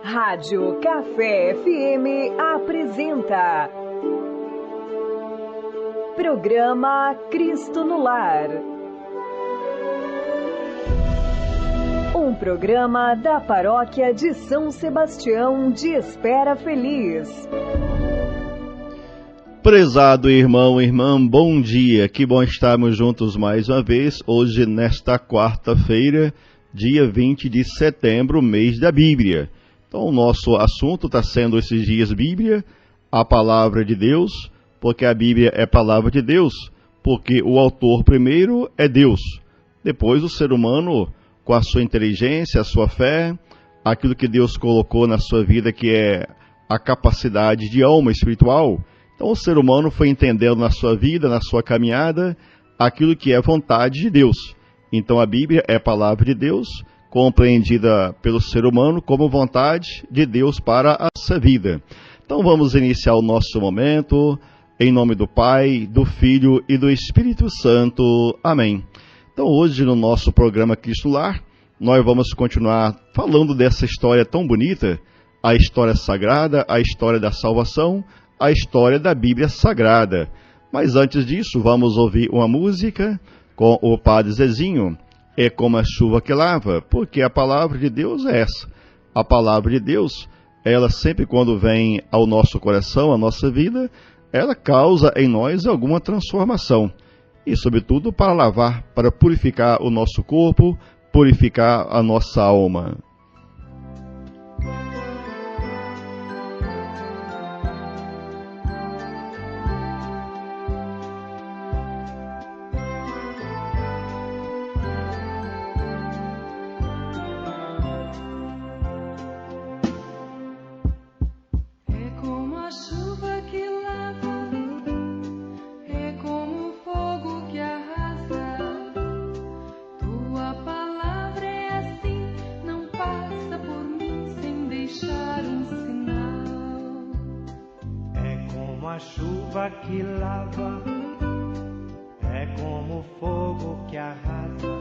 Rádio Café FM apresenta Programa Cristo no Lar. Um programa da Paróquia de São Sebastião de Espera Feliz. Prezado irmão e irmã, bom dia. Que bom estarmos juntos mais uma vez, hoje nesta quarta-feira, dia 20 de setembro, mês da Bíblia. Então o nosso assunto está sendo esses dias Bíblia, a Palavra de Deus, porque a Bíblia é Palavra de Deus, porque o autor primeiro é Deus, depois o ser humano com a sua inteligência, a sua fé, aquilo que Deus colocou na sua vida que é a capacidade de alma espiritual. Então o ser humano foi entendendo na sua vida, na sua caminhada, aquilo que é vontade de Deus. Então a Bíblia é a Palavra de Deus, compreendida pelo ser humano como vontade de Deus para a sua vida. Então vamos iniciar o nosso momento, em nome do Pai, do Filho e do Espírito Santo. Amém. Então hoje no nosso programa Cristo Lar, nós vamos continuar falando dessa história tão bonita, a história sagrada, a história da salvação, a história da Bíblia Sagrada. Mas antes disso, vamos ouvir uma música com o Padre Zezinho, É Como a Chuva que Lava, porque a palavra de Deus é essa. A palavra de Deus, ela sempre quando vem ao nosso coração, à nossa vida, ela causa em nós alguma transformação. E sobretudo para lavar, para purificar o nosso corpo, purificar a nossa alma. Chuva que lava, é como fogo que arrasa.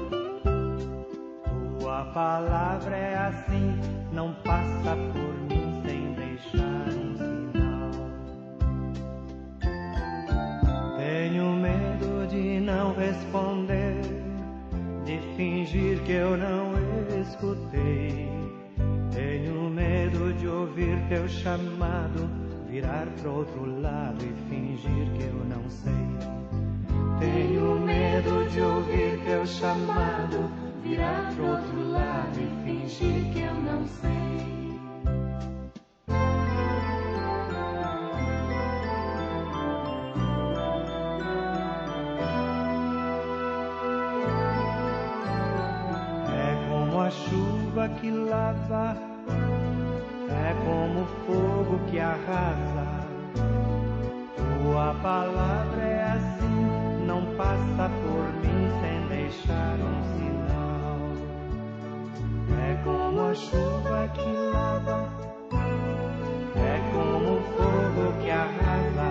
Tua palavra é assim, não passa por mim sem deixar um sinal. Tenho medo de não responder, de fingir que eu não escutei. Tenho medo de ouvir teu chamado, virar pro outro lado e fingir que eu não sei. Tenho medo de ouvir teu chamado, virar pro outro lado e fingir que eu não sei. É como a chuva que lava, é como fogo que arrasa. Tua palavra é assim, não passa por mim sem deixar um sinal. É como a chuva que lava, é como fogo que arrasa.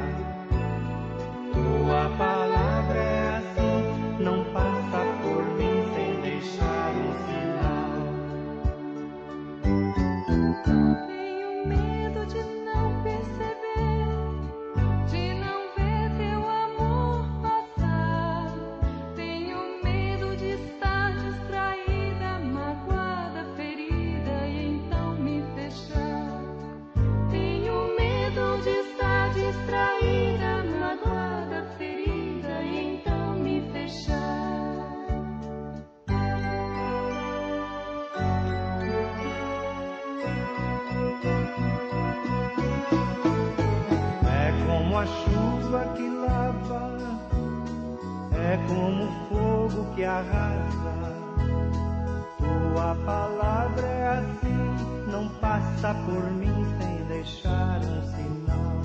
Tua palavra é assim, não passa por mim sem deixar um sinal. Tenho medo de não perceber, de não ver teu amor passar. Tenho medo de estar distraída, magoada, ferida e então me fechar. Tenho medo de estar distraída, magoada, ferida e então me fechar. É como a chuva que lava, é como o fogo que arrasa. Tua palavra é assim, não passa por mim sem deixar um sinal.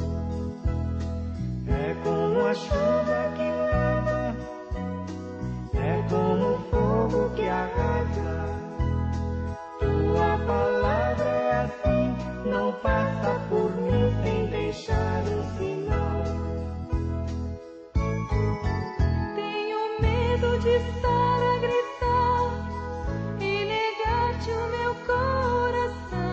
É como a chuva que lava, é como o fogo que arrasa. Tua palavra é assim, não passa por mim sem deixar um sinal. Tenho medo de estar a gritar e negar-te o meu coração.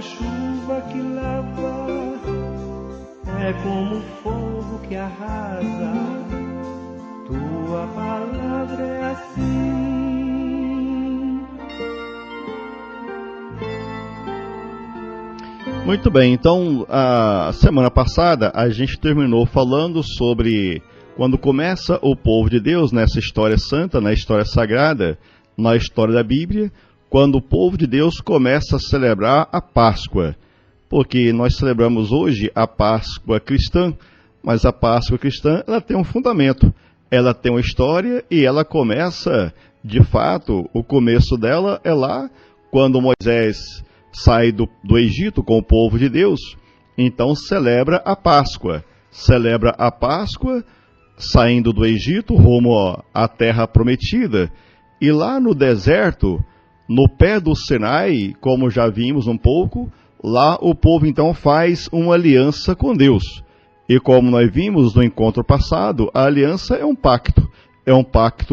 a chuva que lava, é como fogo que arrasa. Tua palavra é assim. Muito bem, então a semana passada a gente terminou falando sobre quando começa o povo de Deus nessa história santa, na história sagrada, na história da Bíblia, quando o povo de Deus começa a celebrar a Páscoa. Porque nós celebramos hoje a Páscoa cristã, mas a Páscoa cristã ela tem um fundamento, ela tem uma história e ela começa, de fato, o começo dela é lá quando Moisés sai do Egito com o povo de Deus, então celebra a Páscoa. Celebra a Páscoa saindo do Egito rumo à terra prometida. E lá no deserto, no pé do Sinai, como já vimos um pouco, lá o povo então faz uma aliança com Deus. E como nós vimos no encontro passado, a aliança é um pacto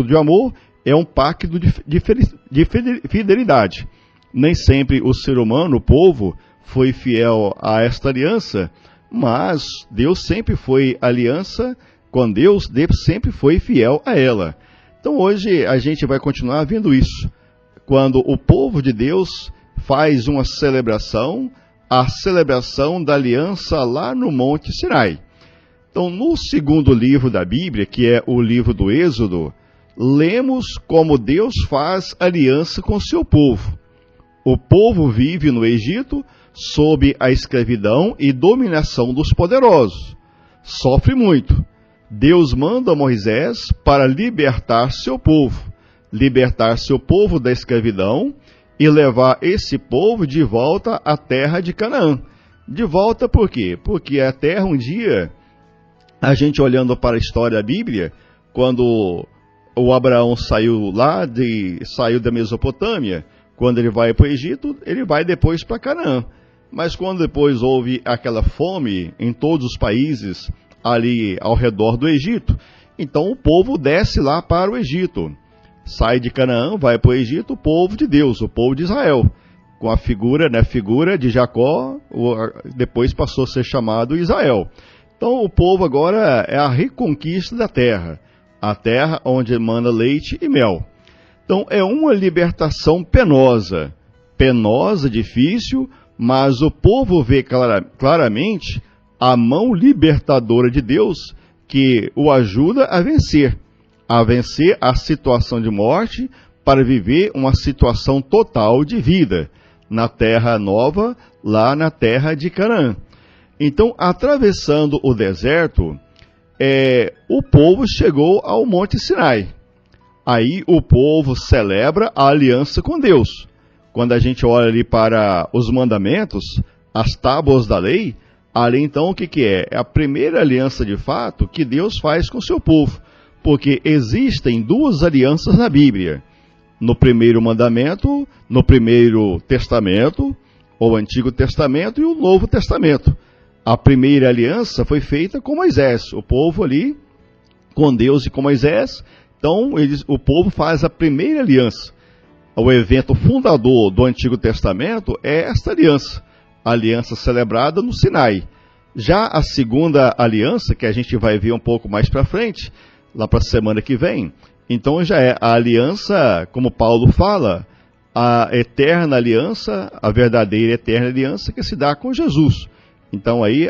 de amor, é um pacto de fidelidade. Nem sempre o ser humano, o povo, foi fiel a esta aliança, mas Deus sempre foi aliança com Deus, Deus sempre foi fiel a ela. Então hoje a gente vai continuar vendo isso. Quando o povo de Deus faz uma celebração, a celebração da aliança lá no Monte Sinai. Então no segundo livro da Bíblia, que é o livro do Êxodo, lemos como Deus faz aliança com seu povo. O povo vive no Egito sob a escravidão e dominação dos poderosos. Sofre muito. Deus manda Moisés para libertar seu povo da escravidão e levar esse povo de volta à terra de Canaã. De volta por quê? Porque a terra um dia, a gente olhando para a história da Bíblia, quando o Abraão saiu da Mesopotâmia, quando ele vai para o Egito, ele vai depois para Canaã. Mas quando depois houve aquela fome em todos os países ali ao redor do Egito, então o povo desce lá para o Egito. Sai de Canaã, vai para o Egito, o povo de Deus, o povo de Israel. Com a figura de Jacó, depois passou a ser chamado Israel. Então o povo agora é a reconquista da terra. A terra onde emana leite e mel. Então é uma libertação penosa, difícil, mas o povo vê claramente a mão libertadora de Deus que o ajuda a vencer a situação de morte para viver uma situação total de vida na terra nova, lá na terra de Canaã. Então, atravessando o deserto, o povo chegou ao Monte Sinai. Aí o povo celebra a aliança com Deus. Quando a gente olha ali para os mandamentos, as tábuas da lei, ali então o que é? É a primeira aliança de fato que Deus faz com o seu povo. Porque existem duas alianças na Bíblia. No primeiro mandamento, no primeiro testamento, ou Antigo Testamento e o Novo Testamento. A primeira aliança foi feita com Moisés, o povo ali, com Deus e com Moisés. Então, o povo faz a primeira aliança. O evento fundador do Antigo Testamento é esta aliança, a aliança celebrada no Sinai. Já a segunda aliança, que a gente vai ver um pouco mais para frente, lá para a semana que vem, então já é a aliança, como Paulo fala, a eterna aliança, a verdadeira eterna aliança que se dá com Jesus. Então aí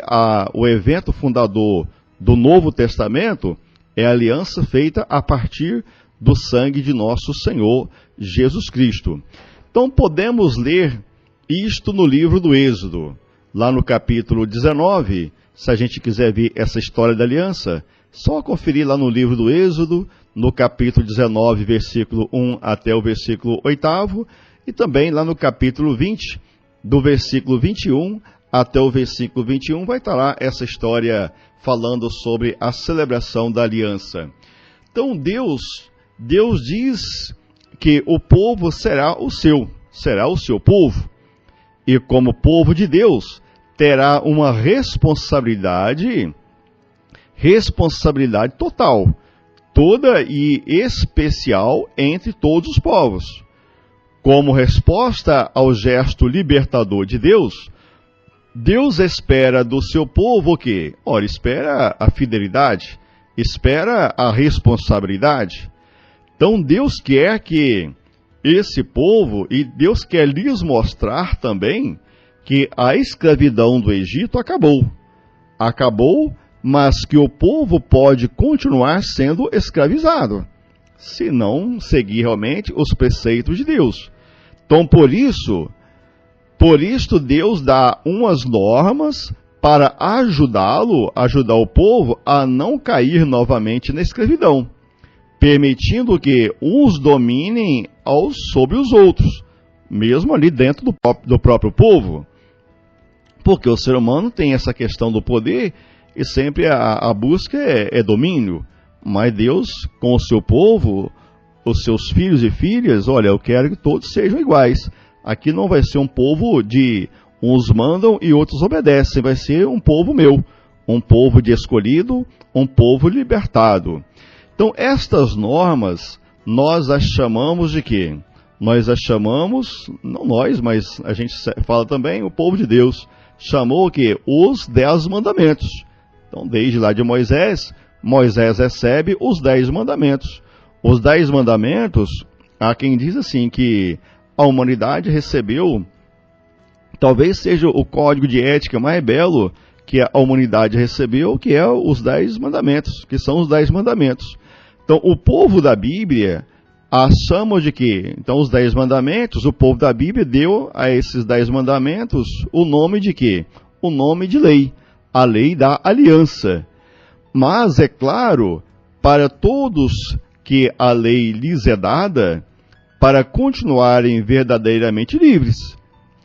o evento fundador do Novo Testamento é a aliança feita a partir do sangue de nosso Senhor Jesus Cristo. Então podemos ler isto no livro do Êxodo, lá no capítulo 19, se a gente quiser ver essa história da aliança, só conferir lá no livro do Êxodo, no capítulo 19, versículo 1 até o versículo 8, e também lá no capítulo 20, do versículo 21 até o versículo 21, vai estar lá essa história falando sobre a celebração da aliança. Então Deus diz que o povo será o seu povo, e como povo de Deus, terá uma responsabilidade total, toda e especial entre todos os povos. como resposta ao gesto libertador de Deus, Deus espera do seu povo o quê? Ora, espera a fidelidade, espera a responsabilidade. Então Deus quer que esse povo, e Deus quer lhes mostrar também que a escravidão do Egito acabou. Acabou, mas que o povo pode continuar sendo escravizado, se não seguir realmente os preceitos de Deus. Então, por isso Deus dá umas normas para ajudar o povo a não cair novamente na escravidão, permitindo que uns dominem sobre os outros, mesmo ali dentro do próprio povo. Porque o ser humano tem essa questão do poder e sempre a busca é domínio. Mas Deus, com o seu povo, os seus filhos e filhas, olha, eu quero que todos sejam iguais. Aqui não vai ser um povo de uns mandam e outros obedecem, vai ser um povo meu, um povo de escolhido, um povo libertado. Então, estas normas, nós as chamamos de quê? Nós as chamamos, não nós, mas a gente fala também, o povo de Deus, chamou o quê? Os 10 mandamentos. Então, desde lá de Moisés recebe os 10 mandamentos. Os 10 mandamentos, há quem diz assim que a humanidade recebeu, talvez seja o código de ética mais belo que a humanidade recebeu, que é os 10 mandamentos, que são os 10 mandamentos. Então, o povo da Bíblia a chama de quê? Então, os 10 mandamentos, o povo da Bíblia deu a esses 10 mandamentos o nome de quê? O nome de lei, a lei da aliança. Mas, é claro, para todos que a lei lhes é dada, para continuarem verdadeiramente livres.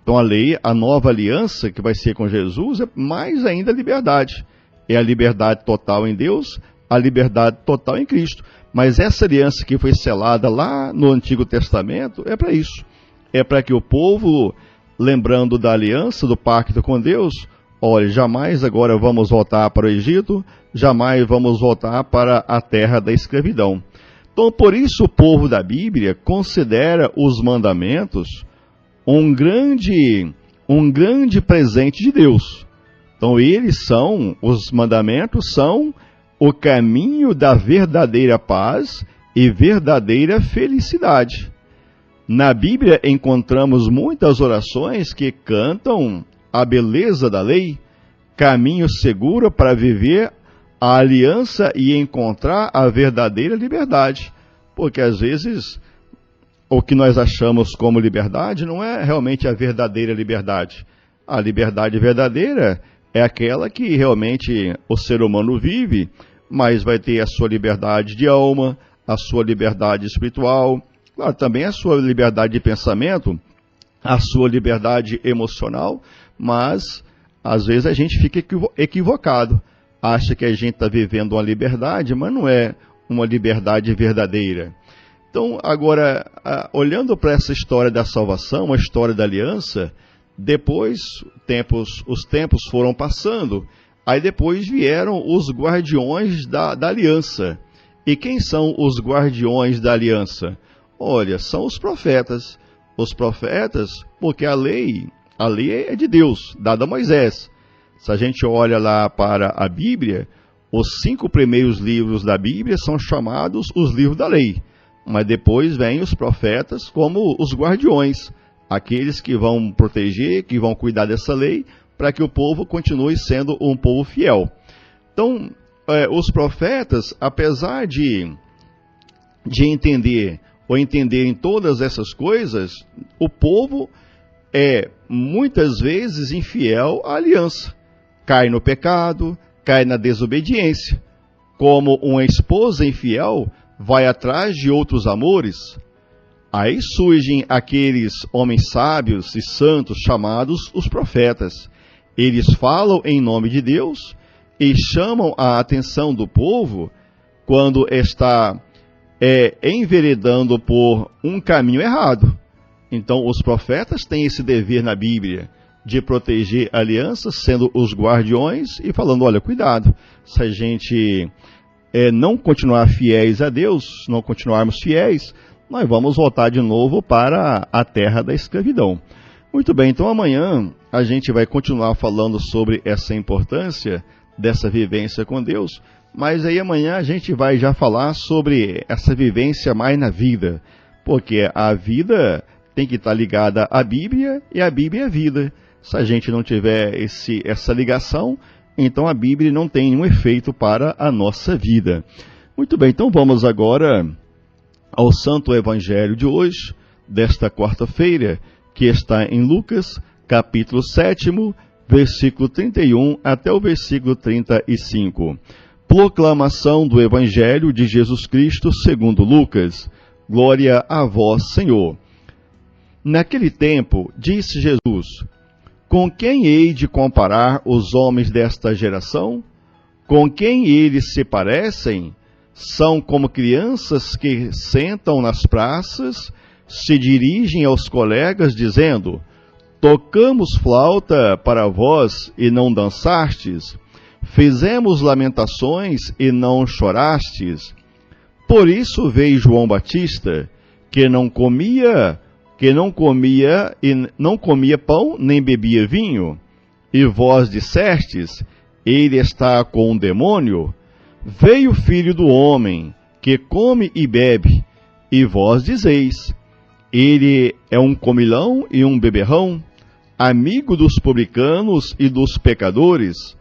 Então, a lei, a nova aliança que vai ser com Jesus, é mais ainda a liberdade. É a liberdade total em Deus, a liberdade total em Cristo. Mas essa aliança que foi selada lá no Antigo Testamento é para isso. É para que o povo, lembrando da aliança, do pacto com Deus, olha, jamais agora vamos voltar para o Egito, jamais vamos voltar para a terra da escravidão. Então, por isso o povo da Bíblia considera os mandamentos um grande presente de Deus. Então, os mandamentos são o caminho da verdadeira paz e verdadeira felicidade. Na Bíblia encontramos muitas orações que cantam a beleza da lei, caminho seguro para viver a aliança e encontrar a verdadeira liberdade. Porque às vezes o que nós achamos como liberdade não é realmente a verdadeira liberdade. A liberdade verdadeira é aquela que realmente o ser humano vive, mas vai ter a sua liberdade de alma, a sua liberdade espiritual, claro, também a sua liberdade de pensamento, a sua liberdade emocional, mas às vezes a gente fica equivocado, acha que a gente está vivendo uma liberdade, mas não é uma liberdade verdadeira. Então, agora, olhando para essa história da salvação, a história da aliança, depois os tempos foram passando, aí depois vieram os guardiões da aliança. E quem são os guardiões da aliança? Olha, são os profetas. Os profetas, porque a lei é de Deus, dada a Moisés. Se a gente olha lá para a Bíblia, os 5 primeiros livros da Bíblia são chamados os livros da lei. Mas depois vêm os profetas como os guardiões, aqueles que vão proteger, que vão cuidar dessa lei, para que o povo continue sendo um povo fiel. Então, os profetas, apesar de entenderem todas essas coisas, o povo é muitas vezes infiel à aliança. Cai no pecado, cai na desobediência. Como uma esposa infiel vai atrás de outros amores, aí surgem aqueles homens sábios e santos chamados os profetas. Eles falam em nome de Deus e chamam a atenção do povo quando está enveredando por um caminho errado. Então, os profetas têm esse dever na Bíblia de proteger a aliança, sendo os guardiões e falando, olha, cuidado, se a gente não continuar fiéis a Deus, não continuarmos fiéis, nós vamos voltar de novo para a terra da escravidão. Muito bem, então amanhã a gente vai continuar falando sobre essa importância dessa vivência com Deus, mas aí amanhã a gente vai já falar sobre essa vivência mais na vida, porque a vida tem que estar ligada à Bíblia e a Bíblia é a vida. Se a gente não tiver essa ligação, então a Bíblia não tem nenhum efeito para a nossa vida. Muito bem, então vamos agora ao Santo Evangelho de hoje, desta quarta-feira, que está em Lucas, capítulo 7, versículo 31 até o versículo 35. Proclamação do Evangelho de Jesus Cristo segundo Lucas. Glória a vós, Senhor. Naquele tempo, disse Jesus: com quem hei de comparar os homens desta geração? Com quem eles se parecem? São como crianças que sentam nas praças, se dirigem aos colegas dizendo: tocamos flauta para vós e não dançastes, fizemos lamentações e não chorastes. Por isso veio João Batista, que não comia pão nem bebia vinho, e vós dissestes: ele está com um demônio. Veio o Filho do Homem, que come e bebe, e vós dizeis: ele é um comilão e um beberrão, amigo dos publicanos e dos pecadores.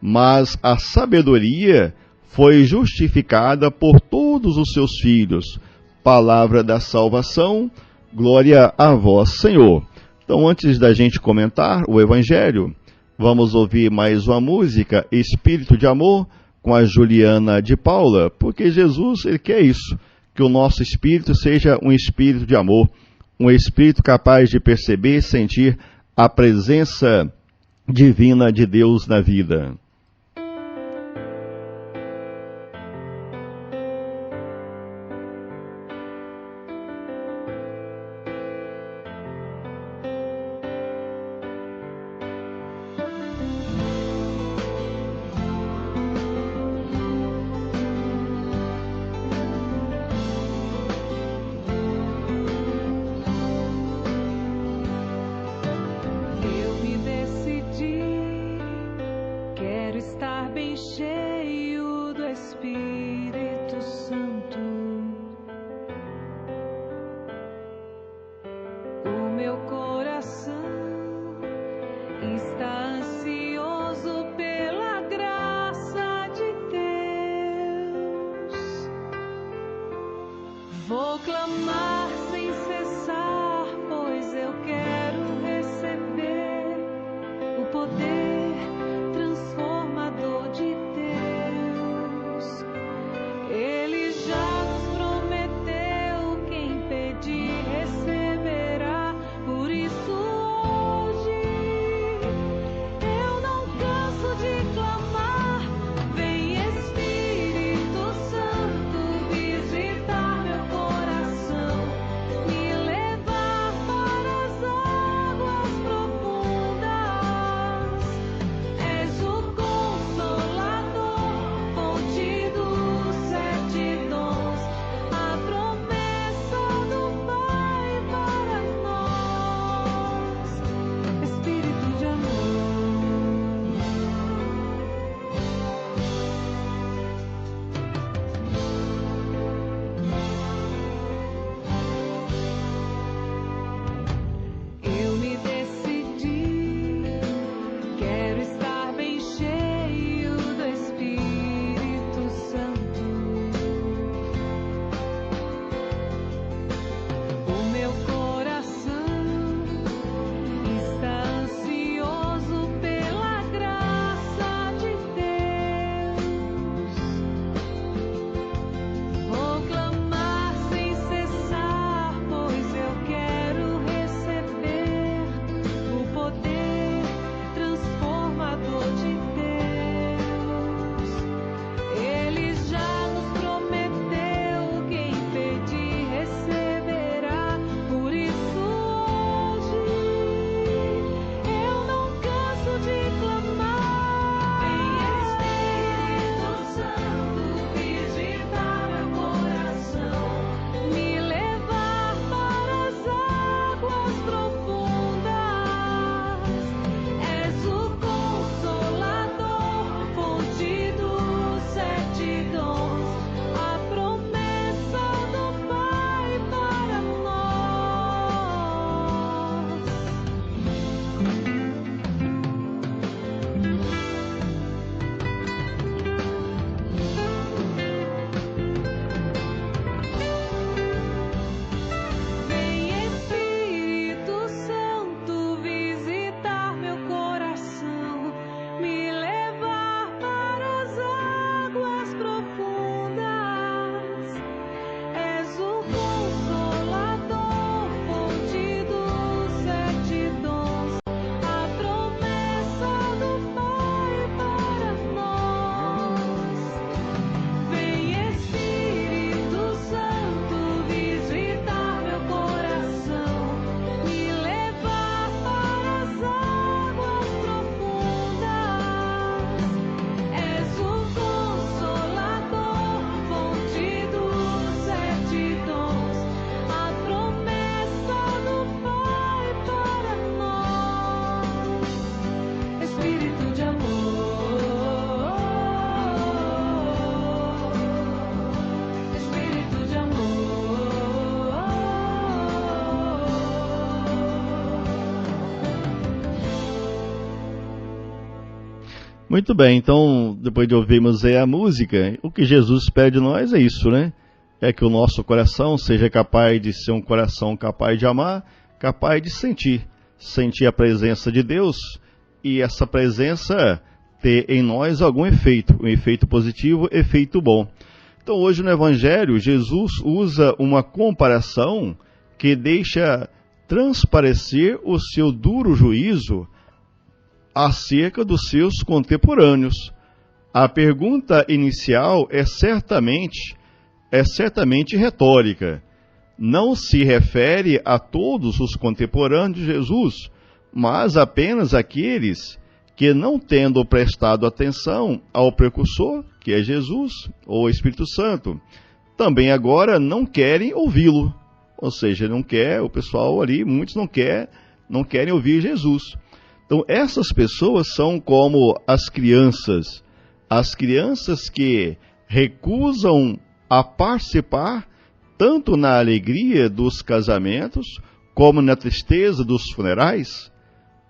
Mas a sabedoria foi justificada por todos os seus filhos. Palavra da salvação, glória a vós, Senhor. Então, antes da gente comentar o Evangelho, vamos ouvir mais uma música, Espírito de Amor, com a Juliana de Paula, porque Jesus, ele quer isso, que o nosso espírito seja um espírito de amor, um espírito capaz de perceber e sentir a presença divina de Deus na vida. Vou clamar sem cessar, pois eu quero receber o poder transformador de Deus. Ele já nos prometeu, quem pedir receberá. Por isso hoje eu não canso de clamar. Vem Espírito Santo visitar meu coração, me levar para as Muito bem, então, depois de ouvirmos a música, o que Jesus pede de nós é isso, né? É que o nosso coração seja capaz de ser um coração capaz de amar, capaz de sentir a presença de Deus, e essa presença ter em nós algum efeito, um efeito positivo, efeito bom. Então hoje no Evangelho, Jesus usa uma comparação que deixa transparecer o seu duro juízo acerca dos seus contemporâneos. A pergunta inicial é certamente retórica. Não se refere a todos os contemporâneos de Jesus, mas apenas àqueles que, não tendo prestado atenção ao precursor, que é Jesus, ou o Espírito Santo, também agora não querem ouvi-lo. Ou seja, o pessoal ali, muitos não querem ouvir Jesus. Então, essas pessoas são como as crianças que recusam a participar tanto na alegria dos casamentos, como na tristeza dos funerais.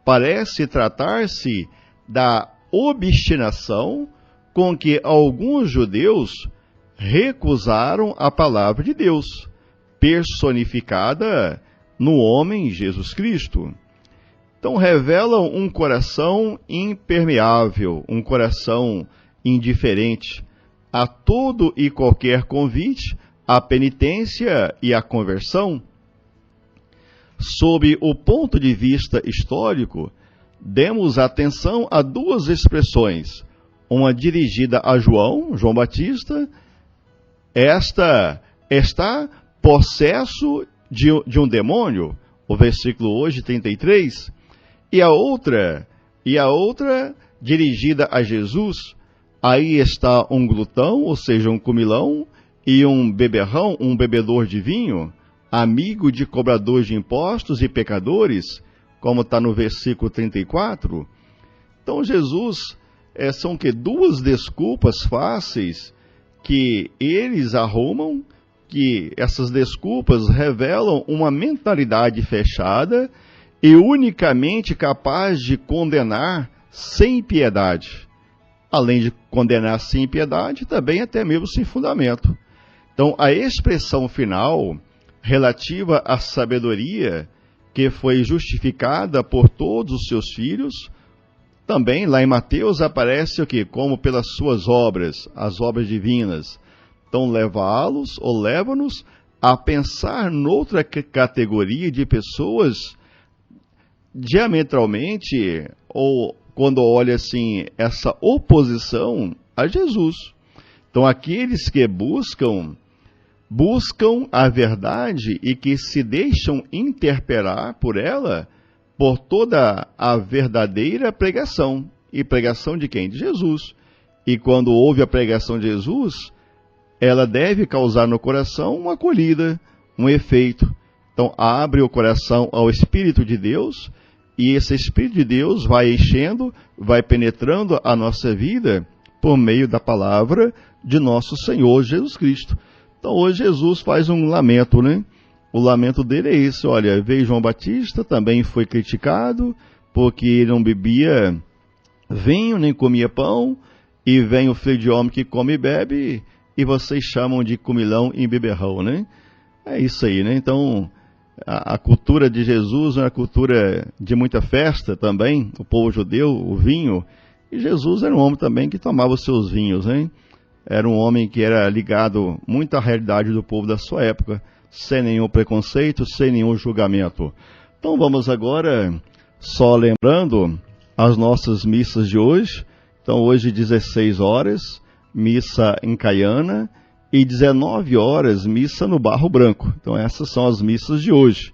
Parece tratar-se da obstinação com que alguns judeus recusaram a palavra de Deus, personificada no homem Jesus Cristo. Então revelam um coração impermeável, um coração indiferente a todo e qualquer convite, à penitência e à conversão. Sob o ponto de vista histórico, demos atenção a duas expressões, uma dirigida a João Batista, esta está possesso de um demônio, o versículo hoje 33, e a outra dirigida a Jesus, aí está um glutão, ou seja, um comilão, e um beberrão, um bebedor de vinho, amigo de cobradores de impostos e pecadores, como está no versículo 34. Então Jesus, são que duas desculpas fáceis que eles arrumam, que essas desculpas revelam uma mentalidade fechada e unicamente capaz de condenar sem piedade. Além de condenar sem piedade, também até mesmo sem fundamento. Então, a expressão final, relativa à sabedoria, que foi justificada por todos os seus filhos, também lá em Mateus aparece o que? Como pelas suas obras, as obras divinas. Então, leva-nos a pensar noutra categoria de pessoas diametralmente, ou quando olha assim, essa oposição a Jesus. Então, aqueles que buscam a verdade e que se deixam interpelar por ela, por toda a verdadeira pregação. E pregação de quem? De Jesus. E quando ouve a pregação de Jesus, ela deve causar no coração uma acolhida, um efeito. Então, abre o coração ao Espírito de Deus, e esse Espírito de Deus vai enchendo, vai penetrando a nossa vida por meio da palavra de nosso Senhor Jesus Cristo. Então, hoje Jesus faz um lamento, né? O lamento dele é esse, olha, veio João Batista, também foi criticado, porque ele não bebia vinho, nem comia pão, e vem o filho de homem que come e bebe, e vocês chamam de comilão e beberrão, né? É isso aí, né? Então, a cultura de Jesus é uma cultura de muita festa também, o povo judeu, o vinho, e Jesus era um homem também que tomava os seus vinhos, né? Era um homem que era ligado muito à realidade do povo da sua época, sem nenhum preconceito, sem nenhum julgamento. Então vamos agora, só lembrando, as nossas missas de hoje. Então hoje 16 horas, missa em Caiana, e 19 horas, missa no Barro Branco. Então essas são as missas de hoje.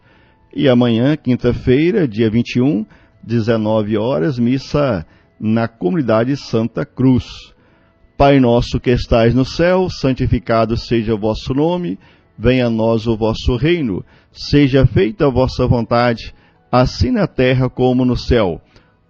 E amanhã, quinta-feira, dia 21, 19 horas, missa na comunidade Santa Cruz. Pai nosso que estais no céu, santificado seja o vosso nome, venha a nós o vosso reino, seja feita a vossa vontade, assim na terra como no céu.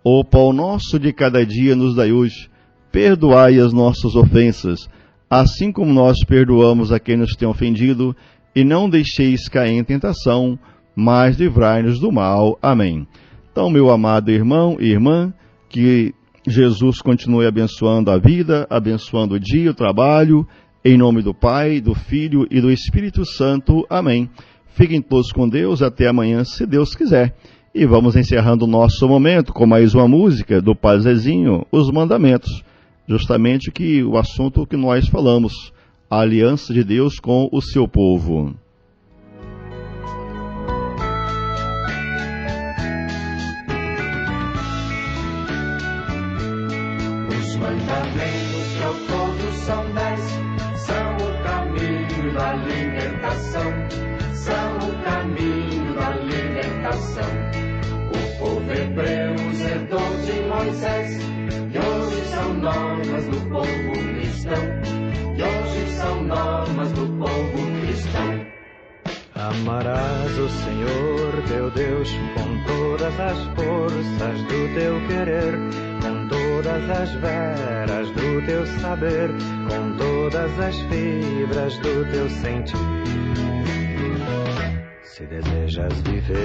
O pão nosso de cada dia nos dai hoje, perdoai as nossas ofensas, assim como nós perdoamos a quem nos tem ofendido, e não deixeis cair em tentação, mas livrai-nos do mal. Amém. Então, meu amado irmão e irmã, que Jesus continue abençoando a vida, abençoando o dia, o trabalho, em nome do Pai, do Filho e do Espírito Santo. Amém. Fiquem todos com Deus, até amanhã, se Deus quiser. E vamos encerrando o nosso momento com mais uma música do Padre Zezinho, Os Mandamentos. Justamente o assunto que nós falamos, a aliança de Deus com o seu povo. Os mandamentos que ao todo são 10, são o caminho da libertação, são o caminho da libertação. O povo hebreu os herdou de Moisés, e hoje são normas do povo cristão, e hoje são normas do povo cristão. Amarás o Senhor teu Deus com todas as forças do teu querer, com todas as veras do teu saber, com todas as fibras do teu sentir. Se desejas viver,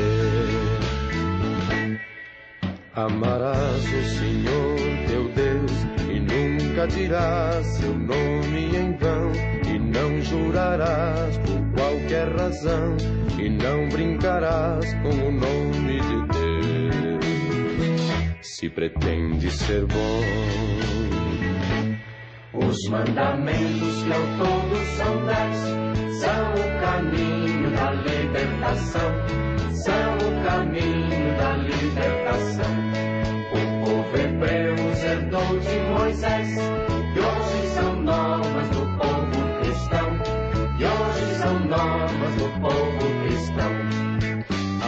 amarás o Senhor teu Deus e nunca dirás seu nome em vão, e não jurarás por qualquer razão, e não brincarás com o nome de Deus, se pretendes ser bom. Os mandamentos que ao todo são 10, são o caminho da libertação, são o caminho da libertação. O povo hebreu os herdou de Moisés, e hoje são normas do povo cristão, e hoje são normas do povo cristão.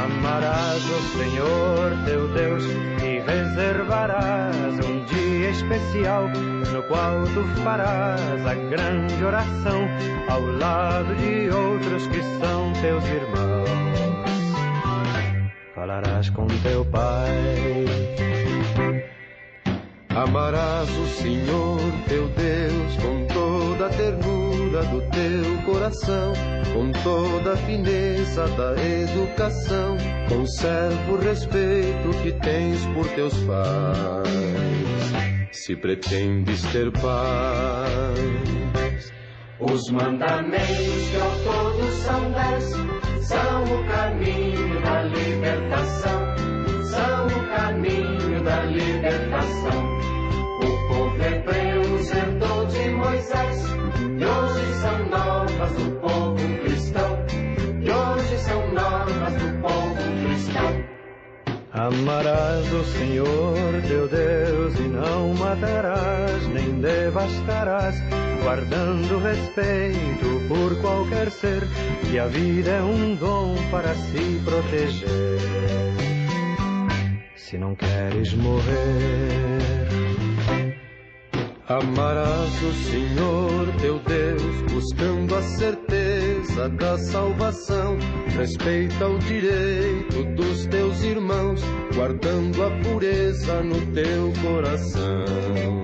Amarás o Senhor teu Deus e reservarás um dia especial, no qual tu farás a grande oração ao lado de outros que são teus irmãos. Falarás com teu pai. Amarás o Senhor teu Deus com toda a ternura do teu coração, com toda a fineza da educação. Conserva o respeito que tens por teus pais, se pretendes ter paz. Os mandamentos que ao todo são 10, são o caminho da libertação, são o caminho da libertação. O povo hebreu os herdou de Moisés, e hoje são normas do povo cristão, e hoje são normas do povo cristão. Amarás o Senhor teu Deus e não matarás, nem devastarás, guardando respeito por qualquer ser, que a vida é um dom para se proteger. Se não queres morrer, amarás o Senhor teu Deus, buscando a certeza da salvação. Respeita o direito dos teus irmãos, guardando a pureza no teu coração,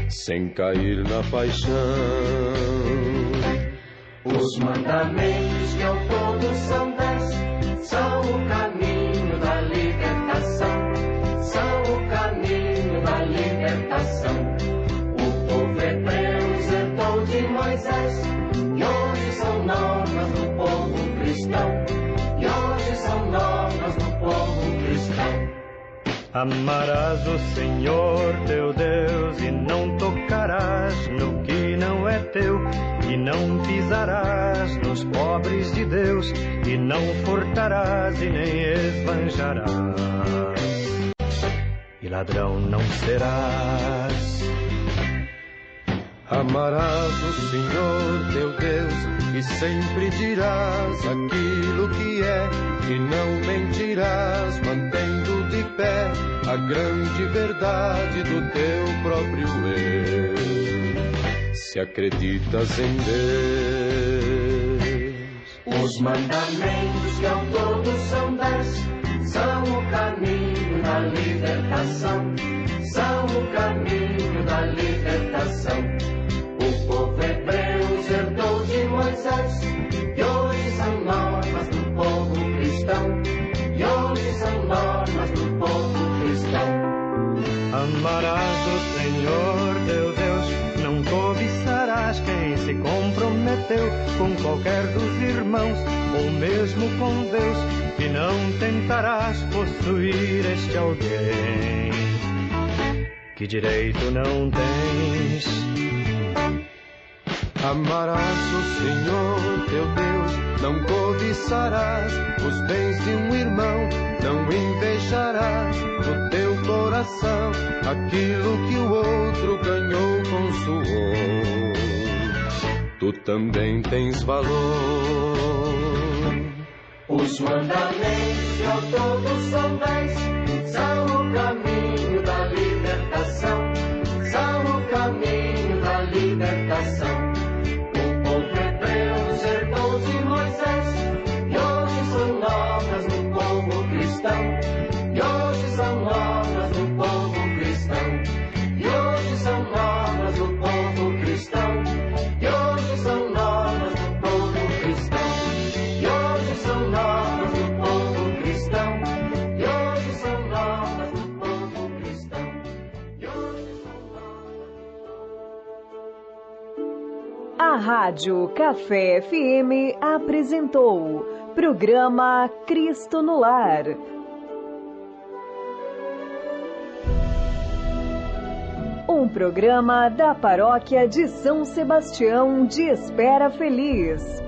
sem cair na paixão. Os mandamentos que ao todo são 10, são o caminho da libertação, são o caminho da libertação. O povo hebreu os herdou de Moisés, e hoje são normas do povo cristão, e hoje são normas do povo cristão. amarás o Senhor teu Deus e não tocarás no que não é teu, e não pisarás nos pobres de Deus, e não furtarás e nem esbanjarás, e ladrão não serás. Amarás o Senhor teu Deus e sempre dirás aquilo que é, e não mentirás, mantendo de pé a grande verdade do teu próprio eu, se acreditas em Deus. Os mandamentos que ao todo são 10, são o caminho da libertação, são o caminho da libertação. O povo hebreu os herdou de Moisés, e hoje são normas do povo cristão, e hoje são normas do povo cristão. mesmo convês que não tentarás possuir este alguém. Que direito não tens? Amarás o Senhor teu Deus, não cobiçarás os bens de um irmão, não invejarás no teu coração aquilo que o outro ganhou com suor. Tu também tens valor. Os mandamentos que ao todo são 10, são o caminho da libertação, são o caminho da libertação. O povo hebreu herdou de Moisés, e hoje são normas no povo cristão, e hoje são normas no povo cristão, e hoje são normas no povo cristão, e hoje são normas no povo cristão, e hoje são normas no povo cristão, e hoje são normas no povo cristão, e hoje são normas. A Rádio Café FM apresentou programa Cristo no Lar. Um programa da Paróquia de São Sebastião de Espera Feliz.